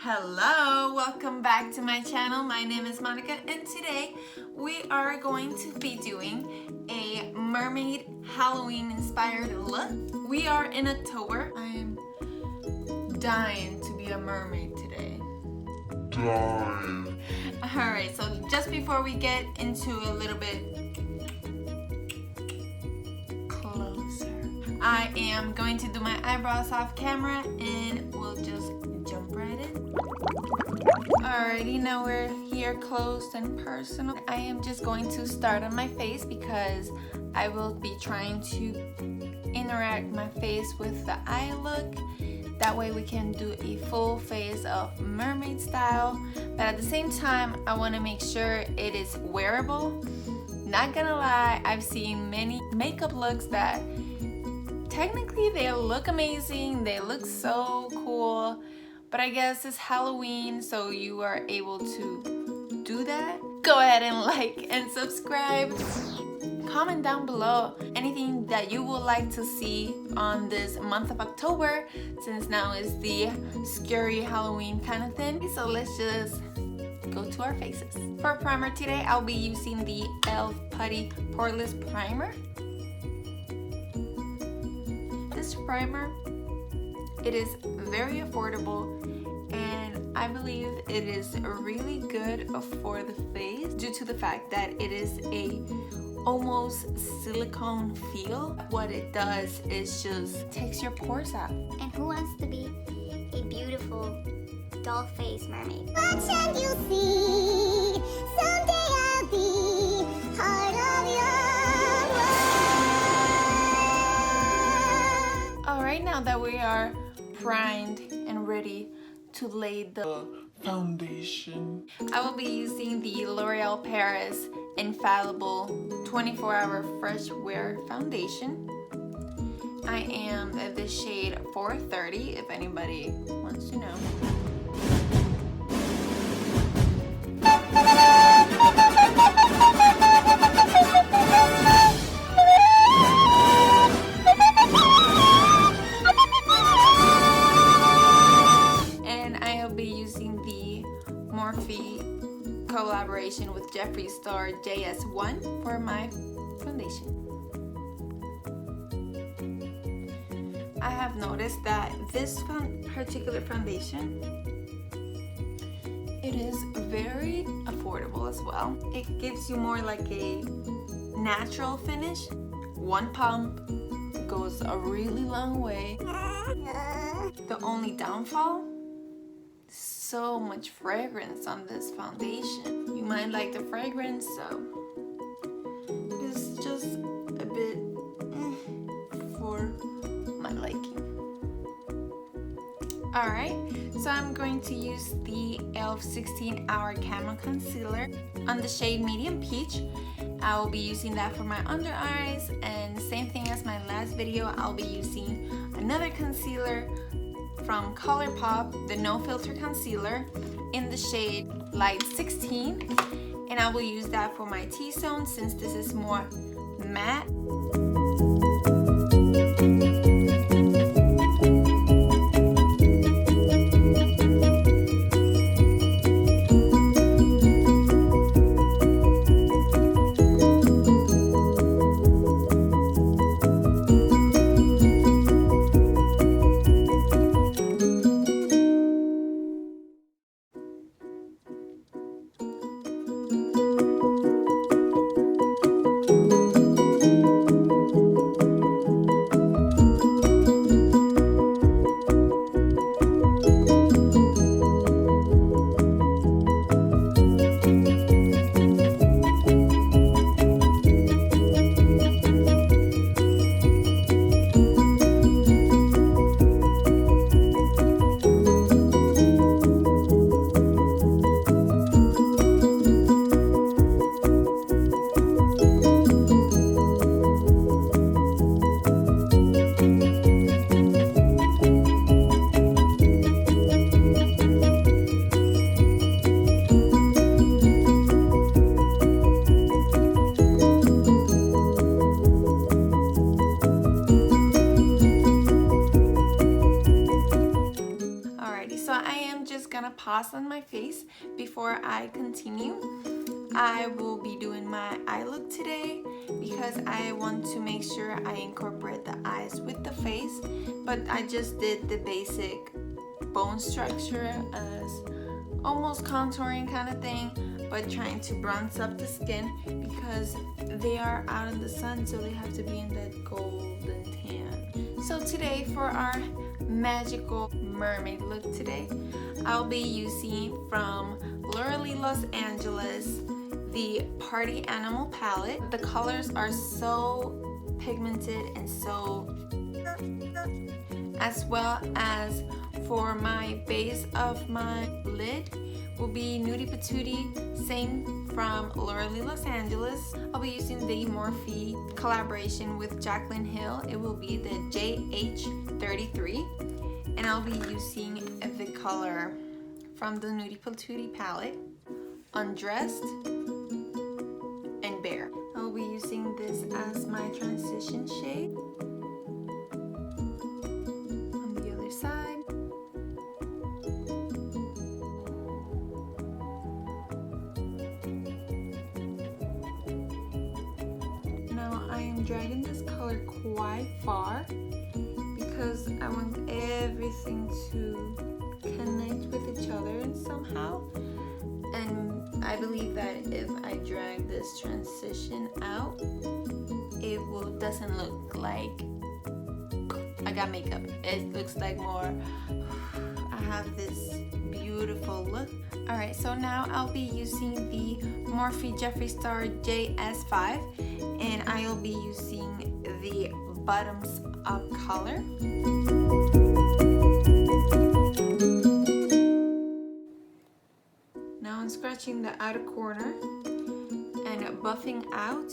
Hello, welcome back to my channel. My name is Monica and today we are going to be doing a mermaid Halloween inspired look. We are in October. I am dying to be a mermaid today. Alright, so just before we get into a little bit closer, I am going to do my eyebrows off camera and we'll just jump right in. Alrighty, now we're here close and personal. I am just going to start on my face because I will be trying to interact my face with the eye look. That way we can do a full face of mermaid style, but at the same time I want to make sure it is wearable. Not gonna lie, I've seen many makeup looks that technically they look amazing, they look so cool, but I guess it's Halloween, so you are able to do that. Go ahead and like and subscribe. Comment down below anything that you would like to see on this month of October, since now is the scary Halloween kind of thing. So let's just go to our faces. For primer today, I'll be using the e.l.f. Putty Poreless Primer. This primer, it is very affordable and I believe it is really good for the face due to the fact that it is a almost silicone feel. What it does is just takes your pores out. And who wants to be a beautiful doll face mermaid? What shall you see? Someday I'll be part of your world. Alright, now that we are primed and ready to lay the foundation, I will be using the L'Oreal Paris Infallible 24-Hour Fresh Wear Foundation. I am the shade 430 if anybody wants to know. And I will be using the Morphe collaboration with Jeffree Star JS1 for my foundation. I have noticed that this particular foundation, it is very affordable as well. It gives you more like a natural finish. One pump goes a really long way. The only downfall, so much fragrance on this foundation. You might like the fragrance, so it's just a bit for my liking. Alright, so I'm going to use the e.l.f. 16-Hour Camo Concealer on the shade Medium Peach. I will be using that for my under eyes, and same thing as my last video, I'll be using another concealer from ColourPop, the No Filter Concealer in the shade Light 16, and I will use that for my T-zone since this is more matte. gonna pause on my face before I continue. I will be doing my eye look today because I want to make sure I incorporate the eyes with the face, but I just did the basic bone structure as almost contouring kind of thing, but trying to bronze up the skin because they are out in the sun, so they have to be in that golden tan. So today for our magical mermaid look today, I'll be using from Literally Los Angeles the Party Animal palette. The colors are so pigmented and so, as well as for my base of my lid will be Nudie Patootie, same from Literally Los Angeles. I'll be using the Morphe collaboration with Jaclyn Hill. It will be the JH33, and I'll be using the color from the Nudie Patootie palette, Undressed and Bare. I'll be using this as my transition shade. On the other side. Now I am dragging this color quite far because I want everything to connect with each other and somehow. And I believe that if I drag this transition out, it doesn't look like I got makeup. It looks like more I have this beautiful look. Alright, so now I'll be using the Morphe Jeffree Star JS5, and I'll be using the bottoms up color. Now I'm scratching the outer corner and buffing out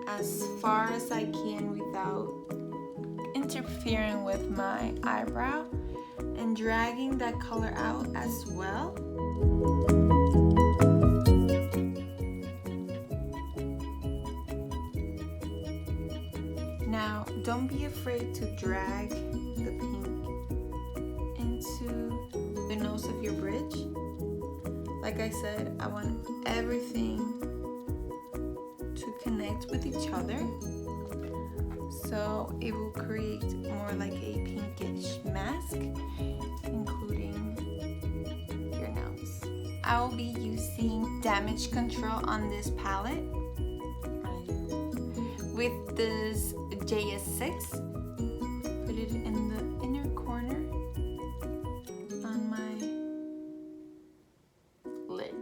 as far as I can without interfering with my eyebrow, and dragging that color out as well. Now don't be afraid to drag the pink into the nose of your bridge. Like I said, I want everything to connect with each other, so it will create more like a pinkish mask, including your nose. I will be using Damage Control on this palette with this JS6. Put it in the inner corner on my lid.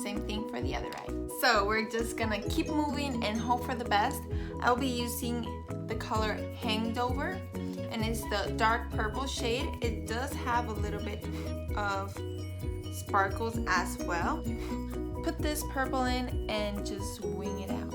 Same thing for the other eye. So we're just gonna keep moving and hope for the best. I'll be using the color Hanged Over, and it's the dark purple shade. It does have a little bit of sparkles as well. Put this purple in and just wing it out.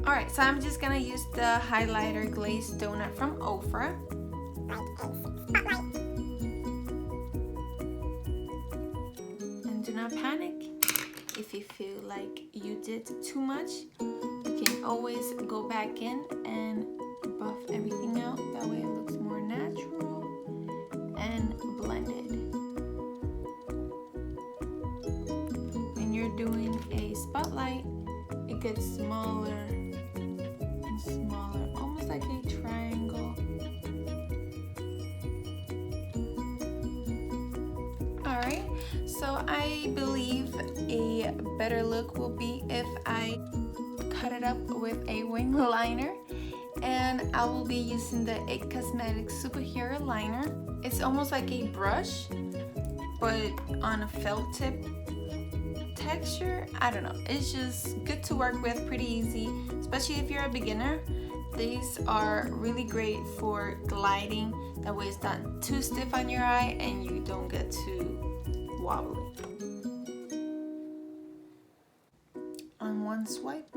Alright, so I'm just gonna use the highlighter glazed donut from Ofra. And do not panic. If you feel like you did too much, you can always go back in and buff everything out. That way it looks more natural and blended. When you're doing a spotlight, it gets smaller and smaller, almost like a triangle. Alright, so I believe a better look will be if I cut it up with a wing liner, and I will be using the IT Cosmetics Superhero Liner. It's almost like a brush, but on a felt tip texture. I don't know, it's just good to work with, pretty easy, especially if you're a beginner. These are really great for gliding, that way it's not too stiff on your eye and you don't get too wobbly. one swipe.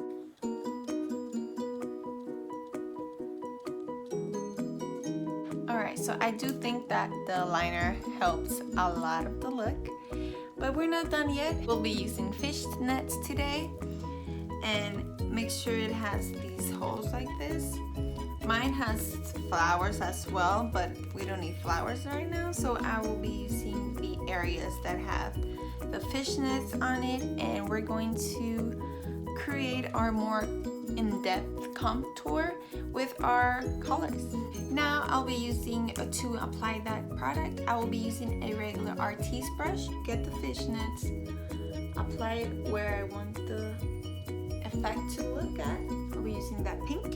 Alright, so I do think that the liner helps a lot of the look, but we're not done yet. We'll be using fish nets today, and make sure it has these holes like this. Mine has flowers as well, but we don't need flowers right now, so I will be using the areas that have the fishnets on it, and we're going to create our more in-depth contour with our colors. Now I'll be using, to apply that product, I will be using a regular artiste brush. Get the fishnets, apply it where I want the effect to look at. I'll be using that pink.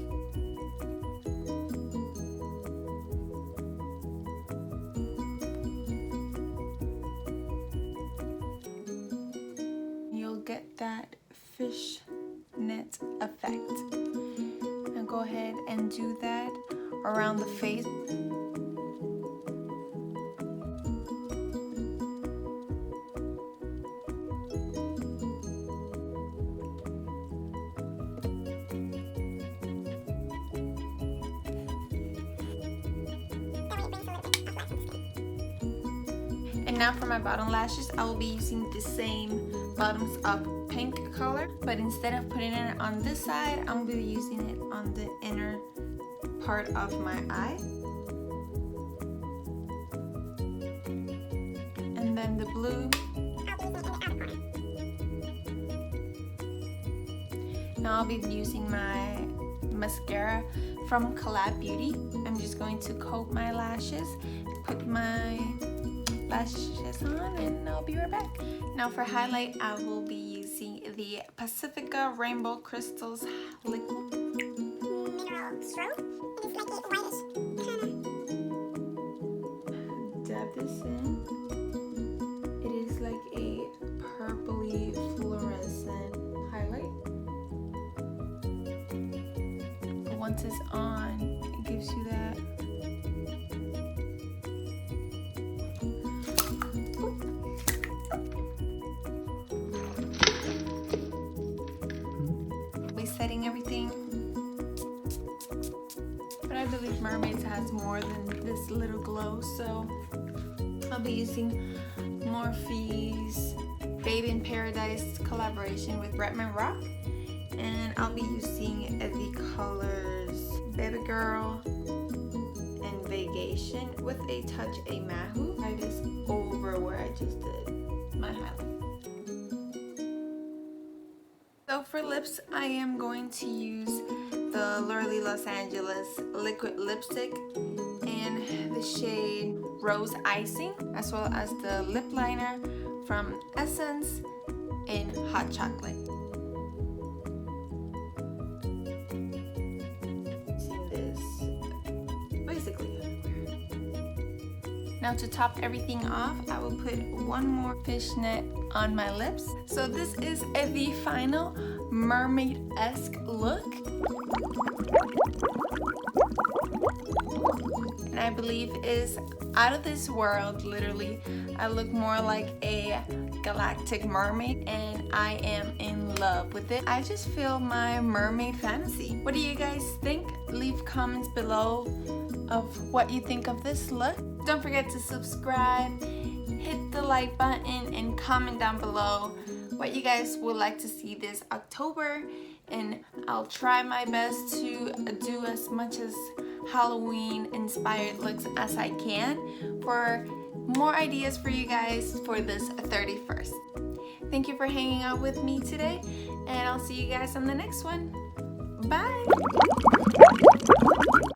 You'll get that fish net effect. Now go ahead and do that around the face. And now for my bottom lashes, I will be using the same bottoms up pink color, but instead of putting it on this side, I'm going to be using it on the inner part of my eye. And then the blue. Now I'll be using my mascara from Collab Beauty. I'm just going to coat my lashes, put my lashes on, and I'll be right back. Now for highlight, I will be using the Pacifica Rainbow Crystals liquid. Mineral stroke. It is like a whitish kind of. Dab this in. It is like a purpley fluorescent highlight. But once it's on, it gives you that. Setting everything, but I believe Mermaids has more than this little glow, so I'll be using Morphe's Babe in Paradise collaboration with Redmond Rock, and I'll be using the colors Baby Girl and Vacation with a touch of Mahu. I just over where I just did my highlight. So for lips, I am going to use the Lurley Los Angeles liquid lipstick and the shade Rose Icing, as well as the lip liner from Essence in Hot Chocolate. Using this basically everywhere. Now to top everything off, I will put one more fishnet on my lips. So this is the final mermaid-esque look. And I believe is out of this world, literally. I look more like a galactic mermaid, and I am in love with it. I just feel my mermaid fantasy. What do you guys think? Leave comments below of what you think of this look. Don't forget to subscribe, hit the like button, and comment down below what you guys would like to see this October, and I'll try my best to do as much as Halloween inspired looks as I can for more ideas for you guys for this 31st. Thank you for hanging out with me today, and I'll see you guys on the next one. Bye!